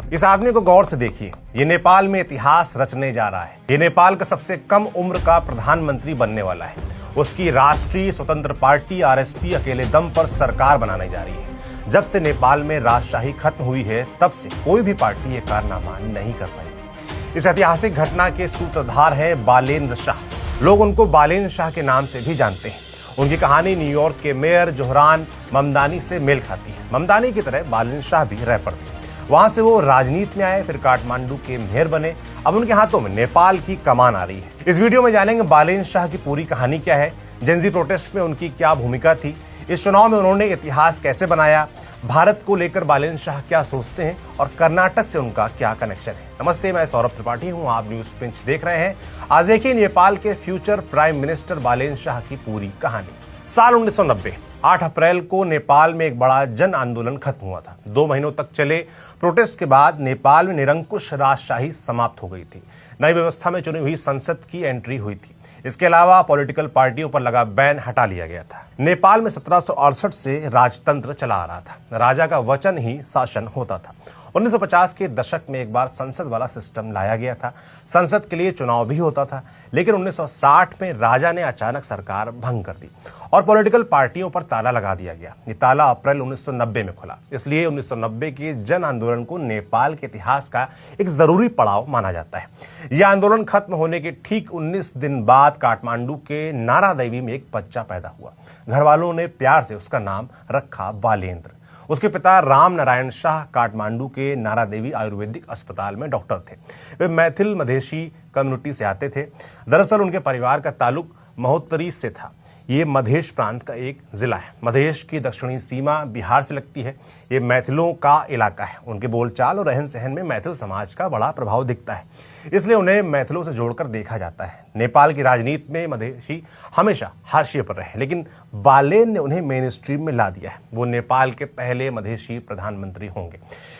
इस आदमी को गौर से देखिए, ये नेपाल में इतिहास रचने जा रहा है। ये नेपाल का सबसे कम उम्र का प्रधानमंत्री बनने वाला है। उसकी राष्ट्रीय स्वतंत्र पार्टी आरएसपी अकेले दम पर सरकार बनाने जा रही है। जब से नेपाल में राजशाही खत्म हुई है, तब से कोई भी पार्टी ये कारनामा नहीं कर पाई। इस ऐतिहासिक घटना के सूत्रधार हैं बालेन्द्र शाह। लोग उनको बालेन्द्र शाह के नाम से भी जानते हैं। उनकी कहानी न्यूयॉर्क के मेयर जोहरान ममदानी से मेल खाती है। ममदानी की तरह बालेन्द्र शाह भी रैपर थे। वहां से वो राजनीति में आए, फिर काठमांडू के मेयर बने। अब उनके हाथों में नेपाल की कमान आ रही है। इस वीडियो में जानेंगे बालेन्द्र शाह की पूरी कहानी क्या है, जेनजी प्रोटेस्ट में उनकी क्या भूमिका थी, इस चुनाव में उन्होंने इतिहास कैसे बनाया, भारत को लेकर बालेन्द्र शाह क्या सोचते हैं और कर्नाटक से उनका क्या कनेक्शन है। नमस्ते, मैं सौरभ त्रिपाठी हूं, आप न्यूज पिंच देख रहे हैं। आज देखिए नेपाल के future prime minister Balendra Shah की पूरी कहानी। साल 1990 8 अप्रैल को नेपाल में एक बड़ा जन आंदोलन खत्म हुआ था। 2 महीनों तक चले प्रोटेस्ट के बाद नेपाल में निरंकुश राजशाही समाप्त हो गई थी। नई व्यवस्था में चुनी हुई संसद की एंट्री हुई थी। इसके अलावा पॉलिटिकल पार्टियों पर लगा बैन हटा लिया गया था। नेपाल में 1768 से राजतंत्र चला आ रहा था। राजा का वचन ही शासन होता था। 1950 के दशक में एक बार संसद वाला सिस्टम लाया गया था। संसद के लिए चुनाव भी होता था, लेकिन 1960 में राजा ने अचानक सरकार भंग कर दी और पॉलिटिकल पार्टियों पर ताला लगा दिया गया। ये ताला अप्रैल 1990 में खुला। इसलिए 1990 के जन आंदोलन को नेपाल के इतिहास का एक जरूरी पड़ाव माना जाता है। यह आंदोलन खत्म होने के ठीक 19 दिन बाद काठमांडू के नारादेवी में एक बच्चा पैदा हुआ। घर वालों ने प्यार से उसका नाम रखा बालेन्द्र। उसके पिता राम नारायण शाह काठमांडू के नारादेवी आयुर्वेदिक अस्पताल में डॉक्टर थे। वे मैथिल मधेशी कम्युनिटी से आते थे। दरअसल उनके परिवार का ताल्लुक महोत्तरी से था। ये मधेश प्रांत का एक जिला है। मधेश की दक्षिणी सीमा बिहार से लगती है। ये मैथिलों का इलाका है। उनके बोलचाल और रहन सहन में मैथिल समाज का बड़ा प्रभाव दिखता है, इसलिए उन्हें मैथिलों से जोड़कर देखा जाता है। नेपाल की राजनीति में मधेशी हमेशा हाशिए पर रहे, लेकिन बालेन्द्र ने उन्हें मेन स्ट्रीम में ला दिया है। वो नेपाल के पहले मधेशी प्रधानमंत्री होंगे,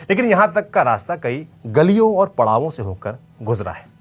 लेकिन यहाँ तक का रास्ता कई गलियों और पड़ावों से होकर गुजरा है।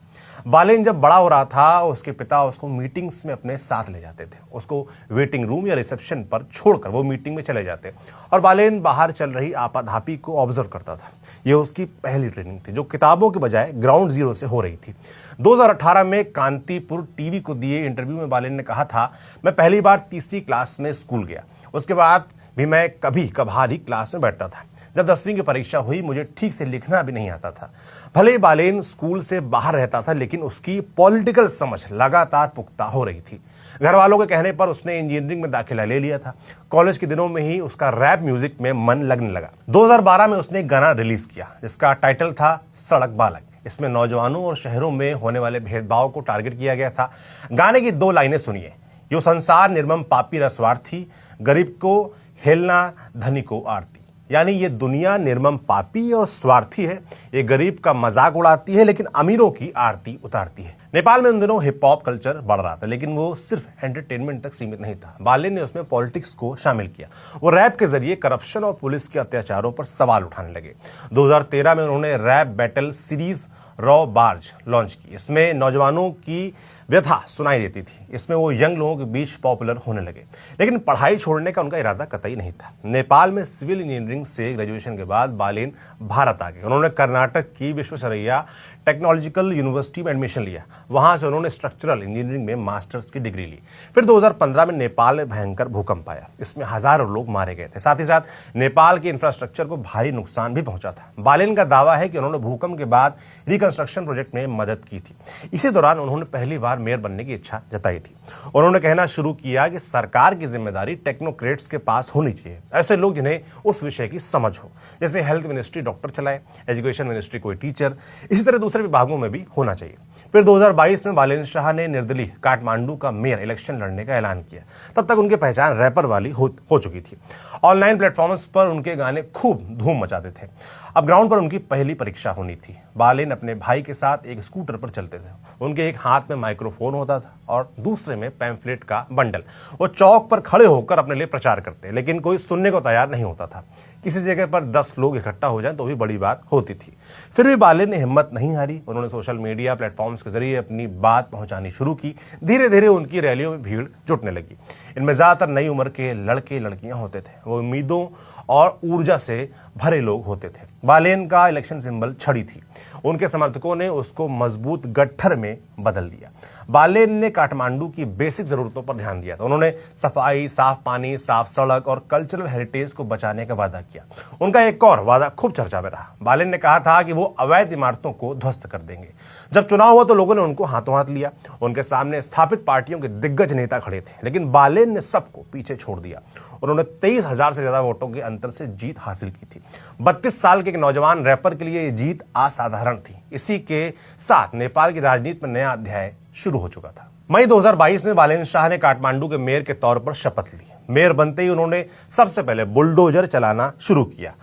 बालेन्द्र जब बड़ा हो रहा था, उसके पिता उसको मीटिंग्स में अपने साथ ले जाते थे। उसको वेटिंग रूम या रिसेप्शन पर छोड़कर वो मीटिंग में चले जाते और बालेन्द्र बाहर चल रही आपाधापी को ऑब्जर्व करता था। ये उसकी पहली ट्रेनिंग थी, जो किताबों के बजाय ग्राउंड जीरो से हो रही थी। 2018 में कांतिपुर टीवी को दिए इंटरव्यू में बालेन्द्र ने कहा था, मैं पहली बार 3री क्लास में स्कूल गया। उसके बाद भी मैं कभी कभार ही क्लास में बैठता था। जब 10वीं की परीक्षा हुई, मुझे ठीक से लिखना भी नहीं आता था। भले ही बालेन्द्र स्कूल से बाहर रहता था, लेकिन उसकी पॉलिटिकल समझ लगातार पुख्ता हो रही थी। घर वालों के कहने पर उसने इंजीनियरिंग में दाखिला ले लिया था। कॉलेज के दिनों में ही उसका रैप म्यूजिक में मन लगने लगा। 2012 में उसने एक गाना रिलीज किया, जिसका टाइटल था सड़क बालक। इसमें नौजवानों और शहरों में होने वाले भेदभाव को टारगेट किया गया था। गाने की 2 लाइनें सुनिए। यो संसार निर्मम पापी रस्वार्थी, गरीब को हेलना धनी को आरती। यानी ये दुनिया निर्मम पापी और स्वार्थी है। ये गरीब का मजाक उड़ाती है, लेकिन अमीरों की आरती उतारती है। नेपाल में उन दिनों हिप हॉप कल्चर बढ़ रहा था, लेकिन वो सिर्फ एंटरटेनमेंट तक सीमित नहीं था। बालेन्द्र ने उसमें पॉलिटिक्स को शामिल किया। वो रैप के जरिए करप्शन और पुलिस के अत्याचारों पर सवाल उठाने लगे। 2013 में उन्होंने rap battle series Raw Barz launch की। इसमें नौजवानों की व्यथा सुनाई देती थी। इसमें वो यंग लोगों के बीच पॉपुलर होने लगे, लेकिन पढ़ाई छोड़ने का उनका इरादा कतई नहीं था। नेपाल में सिविल इंजीनियरिंग से ग्रेजुएशन के बाद बालेन्द्र भारत आ गए। उन्होंने कर्नाटक की विश्वेश्वरैया टेक्नोलॉजिकल यूनिवर्सिटी में एडमिशन लिया। वहां से उन्होंने स्ट्रक्चरल इंजीनियरिंग में मास्टर्स की डिग्री ली। फिर 2015 में नेपाल में भयंकर भूकंप आया। इसमें हजारों लोग मारे गए थे। साथ ही साथ नेपाल के इंफ्रास्ट्रक्चर को भारी नुकसान भी पहुंचा था। बालेन्द्र का दावा है कि उन्होंने भूकंप के बाद रिकंस्ट्रक्शन प्रोजेक्ट में मदद की थी। इसी दौरान उन्होंने पहली बार मेयर बनने की इच्छा जताई थी। उन्होंने कहना शुरू किया कि सरकार की जिम्मेदारी टेक्नोक्रेट्स के पास होनी चाहिए, ऐसे लोग जिन्हें उस विषय की समझ हो। जैसे हेल्थ मिनिस्ट्री डॉक्टर चलाए, एजुकेशन मिनिस्ट्री कोई टीचर, इसी तरह दूसरे विभागों में भी होना चाहिए। फिर 2022 में बालेन्द्र शाह ने निर्दलीय काठमांडू का मेयर इलेक्शन लड़ने का ऐलान किया। तब तक उनकी पहचान रैपर वाली हो चुकी थी। ऑनलाइन प्लेटफॉर्म्स पर उनके गाने खूब धूम मचाते थे। अब ग्राउंड पर उनकी पहली परीक्षा होनी थी। बालेन्द्र अपने भाई के साथ एक स्कूटर पर चलते थे। उनके एक हाथ में माइक्रोफोन होता था और दूसरे में पैम्फलेट का बंडल। वो चौक पर खड़े होकर अपने लिए प्रचार करते, लेकिन कोई सुनने को तैयार नहीं होता था, किसी जगह पर 10 लोग इकट्ठा हो जाएं तो भी बड़ी बात होती थी। फिर भी बालेन ने हिम्मत नहीं हारी। उन्होंने सोशल मीडिया प्लेटफॉर्म्स के जरिए अपनी बात पहुंचानी शुरू की। धीरे धीरे उनकी रैलियों में भीड़ जुटने लगी। इनमें ज्यादातर नई उम्र के लड़के लड़कियां होते थे। वो उम्मीदों और ऊर्जा से भरे लोग होते थे। बालेन का इलेक्शन सिंबल छड़ी थी। उनके समर्थकों ने उसको मजबूत गट्ठर में बदल दिया। बालेन ने काठमांडू की बेसिक जरूरतों पर ध्यान दिया था। उन्होंने सफाई, साफ पानी, साफ सड़क और कल्चरल हेरिटेज को बचाने का वादा किया। उनका एक और वादा खूब चर्चा में रहा। बालेन ने कहा था कि वो अवैध इमारतों को ध्वस्त कर देंगे। जब चुनाव हुआ तो लोगों ने उनको हाथों हाथ लिया। उनके सामने स्थापित पार्टियों के दिग्गज नेता खड़े थे, लेकिन बालेन ने सबको पीछे छोड़ दिया। उन्होंने 23,000 से ज्यादा वोटों के अंतर से जीत हासिल की थी। 32 साल के एक नौजवान रैपर के लिए ये जीत असाधारण थी। इसी के साथ नेपाल की राजनीति में नया अध्याय शुरू हो चुका था। मई 2022 में बालेन शाह ने काठमांडू के मेयर के तौर पर शपथ ली। मेयर बनते ही उन्होंने सबसे पहले बुलडोजर चलाना शुरू किया।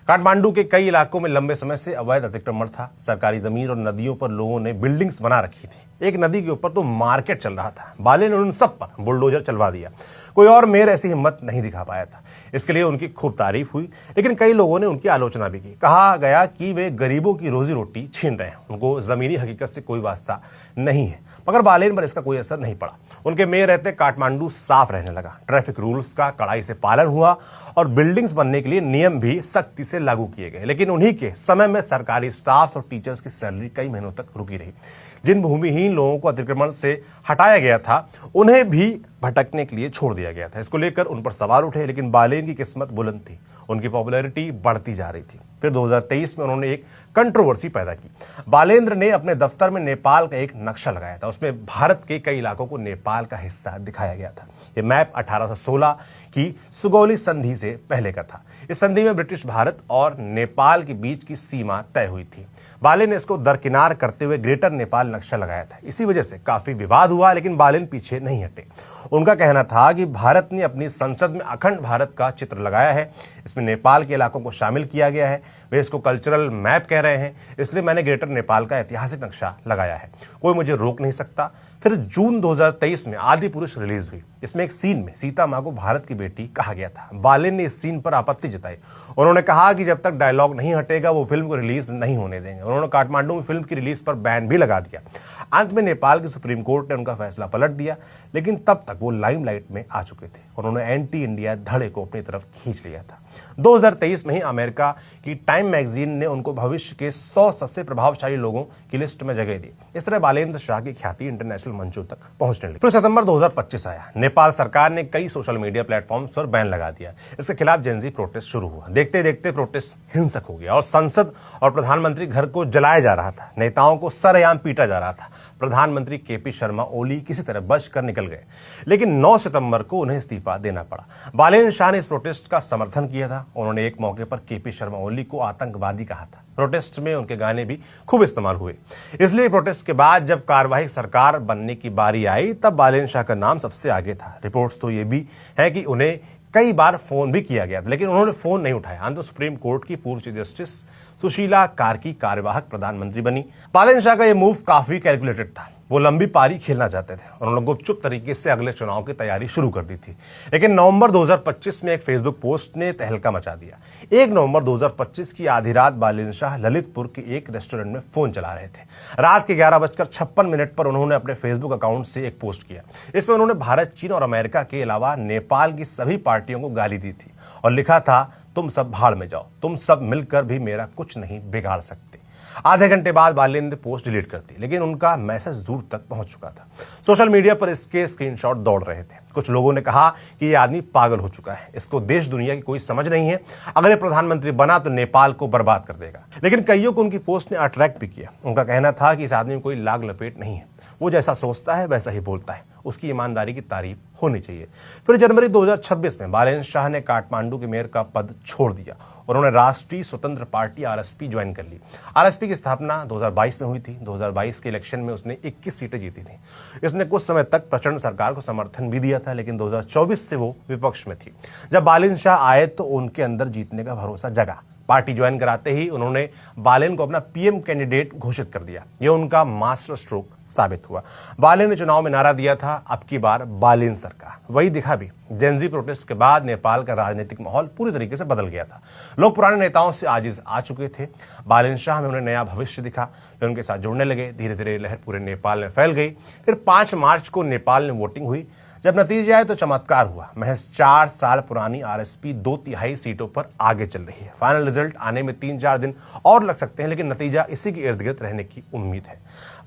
काठमांडू के कई इलाकों में लंबे समय से अवैध अतिक्रमण था। सरकारी जमीन और नदियों पर लोगों ने बिल्डिंग्स बना रखी थी। एक नदी के ऊपर तो मार्केट चल रहा था। बालेन ने उन सब पर बुलडोजर चलवा दिया। कोई और मेयर ऐसी हिम्मत नहीं दिखा पाया था। इसके लिए उनकी खूब तारीफ हुई, लेकिन कई लोगों ने उनकी आलोचना भी की। कहा गया कि वे गरीबों की रोजी रोटी छीन रहे हैं, उनको जमीनी हकीकत से कोई वास्ता नहीं है। मगर बालेन पर इसका कोई असर नहीं पड़ा। उनके मेयर रहते काठमांडू साफ रहने लगा। ट्रैफिक रूल्स का कड़ाई से पालन हुआ और बिल्डिंग्स बनने के लिए नियम भी सख्ती से लागू किए गए। लेकिन उन्हीं के समय में सरकारी स्टाफ और टीचर्स की सैलरी कई महीनों तक रुकी रही। जिन भूमिहीन लोगों को अतिक्रमण से हटाया गया था, उन्हें भी भटकने के लिए छोड़ दिया गया था। इसको लेकर उन पर सवाल उठे, लेकिन बालेन की किस्मत बुलंद थी। उनकी पॉपुलैरिटी बढ़ती जा रही थी। फिर 2023 में उन्होंने एक कंट्रोवर्सी पैदा की। बालेंद्र ने अपने दफ्तर में नेपाल का एक नक्शा लगाया था। उसमें भारत के कई इलाकों को नेपाल का हिस्सा दिखाया गया था। यह मैप 1816 की सुगौली संधि से पहले का था। इस संधि में ब्रिटिश भारत और नेपाल के बीच की सीमा तय हुई थी। बालेन ने इसको दरकिनार करते हुए ग्रेटर नेपाल नक्शा लगाया था। इसी वजह से काफी विवाद हुआ, लेकिन बालेन पीछे नहीं हटे। उनका कहना था कि भारत ने अपनी संसद में अखंड भारत का चित्र लगाया है। इसमें नेपाल के इलाकों को शामिल किया गया है। वे इसको कल्चरल मैप कह रहे हैं, इसलिए मैंने ग्रेटर नेपाल का ऐतिहासिक नक्शा लगाया है। कोई मुझे रोक नहीं सकता। फिर जून 2023 में आदि पुरुष रिलीज हुई। इसमें एक सीन में सीता मां को भारत की बेटी कहा गया था। बालेन ने इस सीन पर आपत्ति जताई। उन्होंने कहा कि जब तक डायलॉग नहीं हटेगा वो फिल्म को रिलीज नहीं होने देंगे। उन्होंने काठमांडू में फिल्म की रिलीज पर बैन भी लगा दिया। अंत में नेपाल की सुप्रीम कोर्ट ने उनका फैसला पलट दिया, लेकिन तब तक वो लाइमलाइट में आ चुके थे। उन्होंने एंटी इंडिया धड़े को अपनी तरफ खींच लिया था। 2023 में ही अमेरिका की टाइम मैगजीन ने उनको भविष्य के 100 सबसे प्रभावशाली लोगों की लिस्ट में जगह दी। इस तरह बालेंद्र शाह की ख्याति इंटरनेशनल मंचों तक पहुंचने लगी। फिर सितंबर 2025 आया। नेपाल सरकार ने कई सोशल मीडिया प्लेटफॉर्म्स पर बैन लगा दिया। इसके खिलाफ जेनजी प्रोटेस्ट शुरू हुआ। देखते देखते प्रोटेस्ट हिंसक हो गया और संसद और प्रधानमंत्री घर को जलाया जा रहा था। नेताओं को सरेआम पीटा जा रहा था। प्रधानमंत्री केपी शर्मा ओली किसी तरह बच कर निकल गए, लेकिन 9 सितंबर को उन्हें इस्तीफा देना पड़ा। बालेन शाह ने इस प्रोटेस्ट का समर्थन किया था। उन्होंने एक मौके पर केपी शर्मा ओली को आतंकवादी कहा था। प्रोटेस्ट में उनके गाने भी खूब इस्तेमाल हुए। इसलिए प्रोटेस्ट के बाद जब कार्यवाही सरकार बनने की बारी आई, तब बालेन शाह का नाम सबसे आगे था। रिपोर्ट्स तो ये भी है कि उन्हें कई बार फोन भी किया गया था, लेकिन उन्होंने फोन नहीं उठाया। अंत में सुप्रीम कोर्ट की पूर्व चीफ जस्टिस सुशीला कार्की कार्यवाहक प्रधानमंत्री बनी। बालेन शाह का यह मूव काफी कैलकुलेटेड था। वो लंबी पारी खेलना चाहते थे। उन्होंने गुपचुप तरीके से अगले चुनाव की तैयारी शुरू कर दी थी। लेकिन नवंबर 2025 में एक फेसबुक पोस्ट ने तहलका मचा दिया। 1 नवंबर 2025 की आधी रात बालेन शाह ललितपुर के एक रेस्टोरेंट में फोन चला रहे थे। रात के 11:56 पर उन्होंने अपने फेसबुक अकाउंट से एक पोस्ट किया। इसमें उन्होंने भारत, चीन और अमेरिका के अलावा नेपाल की सभी पार्टियों को गाली दी थी और लिखा था, तुम सब भाड़ में जाओ, तुम सब मिलकर भी मेरा कुछ नहीं बिगाड़ सकते। आधे घंटे बाद बालेन ने पोस्ट डिलीट कर दी, लेकिन उनका मैसेज दूर तक पहुंच चुका था। सोशल मीडिया पर इसके स्क्रीनशॉट दौड़ रहे थे। कुछ लोगों ने कहा कि यह आदमी पागल हो चुका है, इसको देश दुनिया की कोई समझ नहीं है, अगर ये प्रधानमंत्री बना तो नेपाल को बर्बाद कर देगा। लेकिन कईयों को उनकी पोस्ट ने अट्रैक्ट भी किया। उनका कहना था कि इस आदमी में कोई लाग लपेट नहीं है, वो जैसा सोचता है वैसा ही बोलता है, उसकी ईमानदारी की तारीफ होनी चाहिए। फिर जनवरी 2026 में बालेन शाह ने काठमांडू के मेयर का पद छोड़ दिया। उन्होंने राष्ट्रीय स्वतंत्र पार्टी आरएसपी ज्वाइन कर ली। आरएसपी की स्थापना 2022 में हुई थी। 2022 के इलेक्शन में उसने 21 सीटें जीती थी। इसने कुछ समय तक प्रचंड सरकार को समर्थन भी दिया था, लेकिन 2024 से वो विपक्ष में थी। जब बालेन शाह आए तो उनके अंदर जीतने का भरोसा जगा। पार्टी ज्वाइन कराते ही उन्होंने बालेन को अपना पीएम कैंडिडेट घोषित कर दिया। यह उनका मास्टर स्ट्रोक साबित हुआ। बालेन ने चुनाव में नारा दिया था, अब की बार बालेन सरकार। वही दिखा भी। जेनजी प्रोटेस्ट के बाद नेपाल का राजनीतिक माहौल पूरी तरीके से बदल गया था। लोग पुराने नेताओं से आजिज आ चुके थे। बालेन शाह में उन्हें नया भविष्य दिखा। वे उनके साथ जुड़ने लगे। धीरे धीरे लहर पूरे नेपाल में फैल गई। फिर 5 मार्च को नेपाल में वोटिंग हुई। जब नतीजे आए तो चमत्कार हुआ। महज 4 साल पुरानी आरएसपी 2/3 सीटों पर आगे चल रही है। फाइनल रिजल्ट आने में 3-4 दिन और लग सकते हैं, लेकिन नतीजा इसी के इर्द गिर्द रहने की उम्मीद है।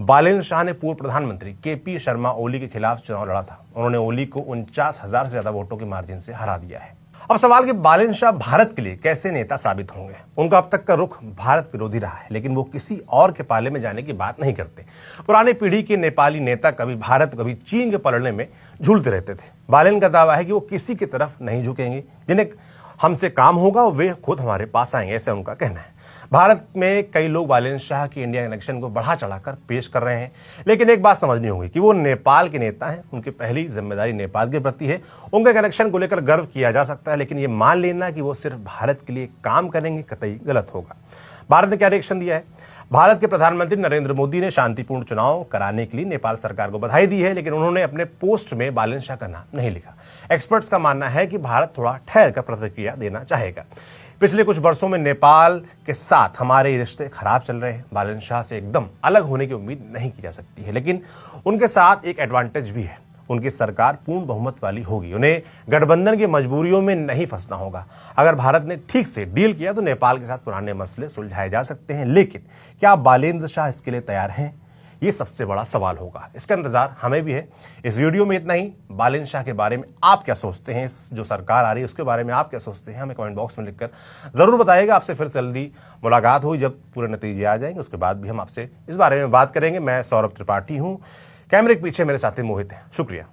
बालेन शाह ने पूर्व प्रधानमंत्री केपी शर्मा ओली के खिलाफ चुनाव लड़ा था। उन्होंने ओली को 49,000 से ज्यादा वोटों के मार्जिन से हरा दिया है। अब सवाल कि बालेन शाह भारत के लिए कैसे नेता साबित होंगे। उनका अब तक का रुख भारत विरोधी रहा है, लेकिन वो किसी और के पाले में जाने की बात नहीं करते। पुरानी पीढ़ी के नेपाली नेता कभी भारत कभी चीन के पलड़ने में झूलते रहते थे। बालेन का दावा है कि वो किसी की तरफ नहीं झुकेंगे। जिन्हें हमसे काम होगा वे खुद हमारे पास आएंगे, ऐसा उनका कहना है। भारत में कई लोग बालेन शाह की इंडिया कनेक्शन को बढ़ा चढ़ाकर पेश कर रहे हैं, लेकिन एक बात समझनी होगी कि वो नेपाल के नेता हैं। उनकी पहली जिम्मेदारी नेपाल के प्रति है। उनके कनेक्शन को लेकर गर्व किया जा सकता है, लेकिन ये मान लेना कि वो सिर्फ भारत के लिए काम करेंगे कतई गलत होगा। भारत ने क्या रिएक्शन दिया है? भारत के प्रधानमंत्री नरेंद्र मोदी ने शांतिपूर्ण चुनाव कराने के लिए नेपाल सरकार को बधाई दी है, लेकिन उन्होंने अपने पोस्ट में बालेन शाह का नाम नहीं लिखा। एक्सपर्ट्स का मानना है कि भारत थोड़ा ठहर कर प्रतिक्रिया देना चाहेगा। पिछले कुछ वर्षों में नेपाल के साथ हमारे रिश्ते खराब चल रहे हैं। बालेन शाह से एकदम अलग होने की उम्मीद नहीं की जा सकती है, लेकिन उनके साथ एक एडवांटेज भी है। उनकी सरकार पूर्ण बहुमत वाली होगी। उन्हें गठबंधन की मजबूरियों में नहीं फंसना होगा। अगर भारत ने ठीक से डील किया तो नेपाल के साथ पुराने मसले सुलझाए जा सकते हैं, लेकिन क्या बालेंद्र शाह इसके लिए तैयार हैं? ये सबसे बड़ा सवाल होगा। इसका इंतजार हमें भी है। इस वीडियो में इतना ही। बालेन शाह के बारे में आप क्या सोचते हैं? जो सरकार आ रही है उसके बारे में आप क्या सोचते हैं? हमें कमेंट बॉक्स में लिखकर जरूर बताइएगा। आपसे फिर जल्दी मुलाकात हुई जब पूरे नतीजे आ जाएंगे, उसके बाद भी हम आपसे इस बारे में बात करेंगे। मैं सौरभ त्रिपाठी हूँ। कैमरे के पीछे मेरे साथी मोहित हैं। शुक्रिया।